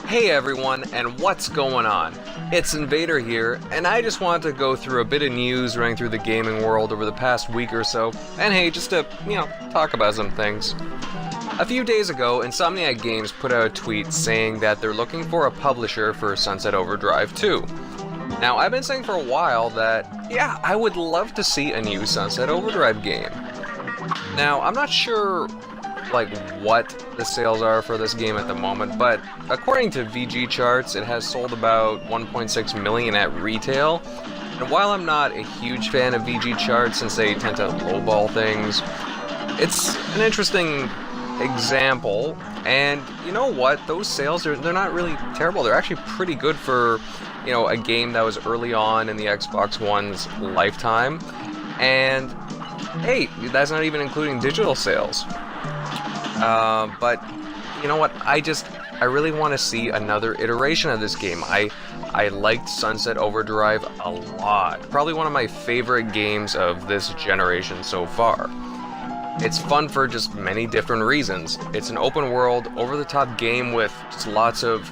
Hey everyone, and what's going on? It's Invader here, and I just wanted to go through a bit of news running through the gaming world over the past week or so, and hey, just to, talk about some things. A few days ago, Insomniac Games put out a tweet saying that they're looking for a publisher for Sunset Overdrive 2. Now, I've been saying for a while that, yeah, I would love to see a new Sunset Overdrive game. Now, I'm not sure what the sales are for this game at the moment, but according to VG charts, it has sold about 1.6 million at retail. And while I'm not a huge fan of VG charts since they tend to lowball things, it's an interesting example. And you know what? Those sales, they're not really terrible. They're actually pretty good for, a game that was early on in the Xbox One's lifetime. And hey, that's not even including digital sales. But you know what? I really want to see another iteration of this game. I liked Sunset Overdrive a lot. Probably one of my favorite games of this generation so far. It's fun for just many different reasons. It's an open world, over-the-top game with just lots of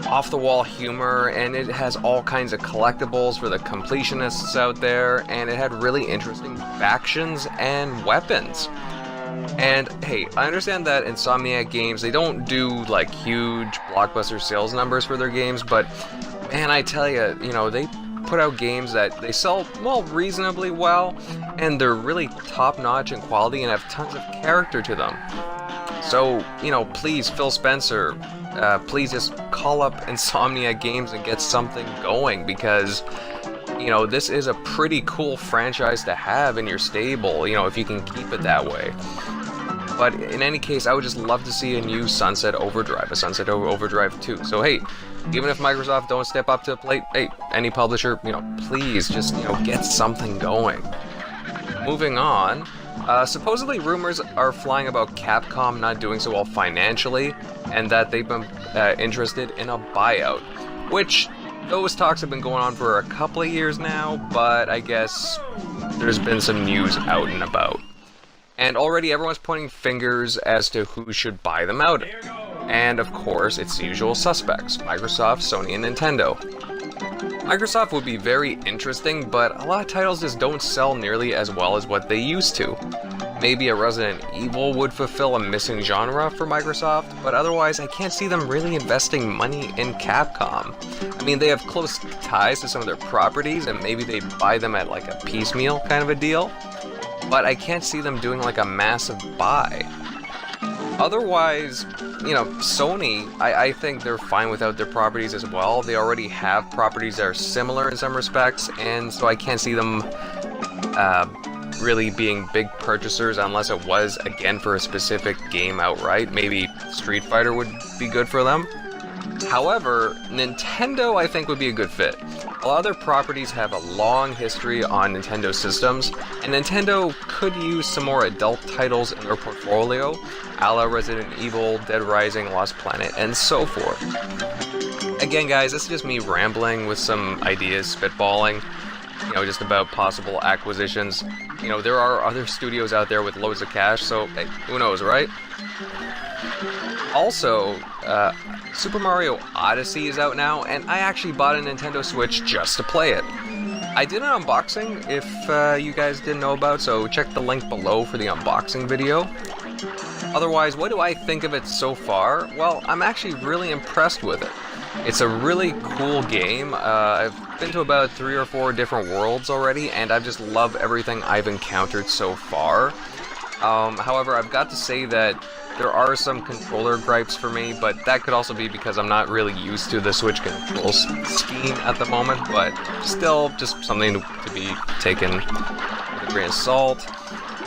off-the-wall humor, and it has all kinds of collectibles for the completionists out there, and it had really interesting factions and weapons. And hey, I understand that Insomniac Games, they don't do huge blockbuster sales numbers for their games, but man, I tell you, they put out games that they sell, reasonably well, and they're really top-notch in quality and have tons of character to them. So, please, Phil Spencer, please just call up Insomniac Games and get something going, because this is a pretty cool franchise to have in your stable, if you can keep it that way. But in any case, I would just love to see a new Sunset Overdrive, a Sunset Overdrive 2. So hey, even if Microsoft don't step up to the plate, hey, any publisher, please just, get something going. Moving on, supposedly rumors are flying about Capcom not doing so well financially, and that they've been interested in a buyout, which those talks have been going on for a couple of years now, but I guess there's been some news out and about. And already everyone's pointing fingers as to who should buy them out. And of course, it's the usual suspects, Microsoft, Sony, and Nintendo. Microsoft would be very interesting, but a lot of titles just don't sell nearly as well as what they used to. Maybe a Resident Evil would fulfill a missing genre for Microsoft, but otherwise I can't see them really investing money in Capcom. I mean, they have close ties to some of their properties, and maybe they buy them at a piecemeal kind of a deal, but I can't see them doing a massive buy. Otherwise, Sony, I think they're fine without their properties as well. They already have properties that are similar in some respects, and so I can't see them really being big purchasers unless it was, again, for a specific game outright. Maybe Street Fighter would be good for them. However, Nintendo, I think, would be a good fit. A lot of their properties have a long history on Nintendo systems, and Nintendo could use some more adult titles in their portfolio, a la Resident Evil, Dead Rising, Lost Planet, and so forth. Again, guys, this is just me rambling with some ideas, spitballing, just about possible acquisitions. There are other studios out there with loads of cash, so hey, who knows, right? Also, Super Mario Odyssey is out now, and I actually bought a Nintendo Switch just to play it. I did an unboxing, if you guys didn't know about, so check the link below for the unboxing video. Otherwise, what do I think of it so far? Well, I'm actually really impressed with it. It's a really cool game. I've been to about 3 or 4 different worlds already, and I just love everything I've encountered so far. However, I've got to say that there are some controller gripes for me, but that could also be because I'm not really used to the Switch control scheme at the moment, but still just something to be taken with a grain of salt.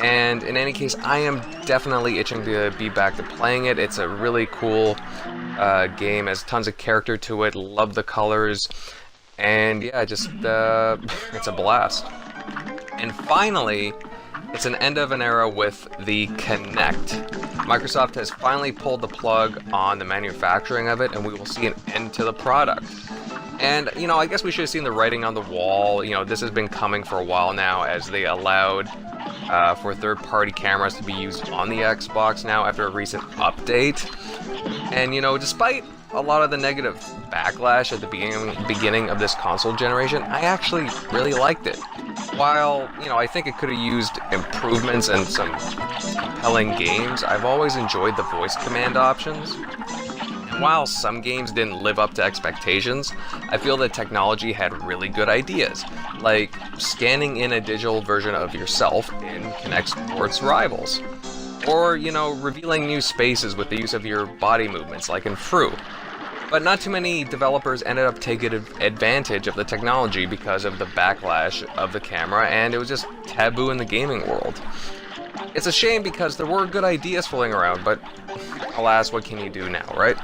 And in any case, I am definitely itching to be back to playing it. It's a really cool game, has tons of character to it, love the colors, and yeah, just it's a blast. And finally, it's an end of an era with the Kinect. Microsoft has finally pulled the plug on the manufacturing of it, and we will see an end to the product. And, I guess we should have seen the writing on the wall. This has been coming for a while now, as they allowed for third-party cameras to be used on the Xbox now after a recent update. And, you know, despite a lot of the negative backlash at the beginning of this console generation, I actually really liked it. While, you know, I think it could have used improvements and some compelling games, I've always enjoyed the voice command options. And while some games didn't live up to expectations, I feel the technology had really good ideas, like scanning in a digital version of yourself in Kinect Sports Rivals. Or, you know, revealing new spaces with the use of your body movements, like in Fru. But not too many developers ended up taking advantage of the technology because of the backlash of the camera, and it was just taboo in the gaming world. It's a shame because there were good ideas floating around, but alas, what can you do now, right?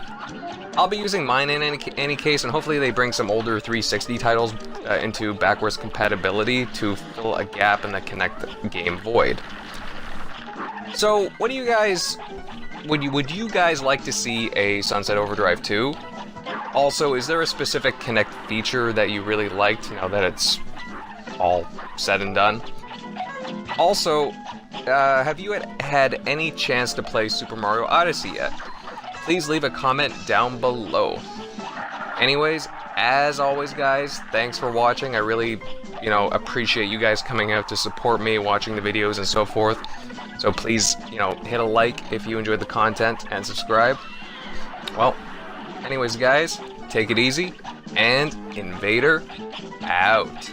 I'll be using mine in any case, and hopefully they bring some older 360 titles into backwards compatibility to fill a gap in the Kinect game void. So, what do you guys... Would you guys like to see a Sunset Overdrive 2? Also, is there a specific Kinect feature that you really liked now that it's all said and done? Also, have you had any chance to play Super Mario Odyssey yet? Please leave a comment down below. Anyways, as always guys, thanks for watching. I really, you know, appreciate you guys coming out to support me, watching the videos and so forth. So please, you know, hit a like if you enjoyed the content and subscribe. Well, anyways guys, take it easy, and Invader out.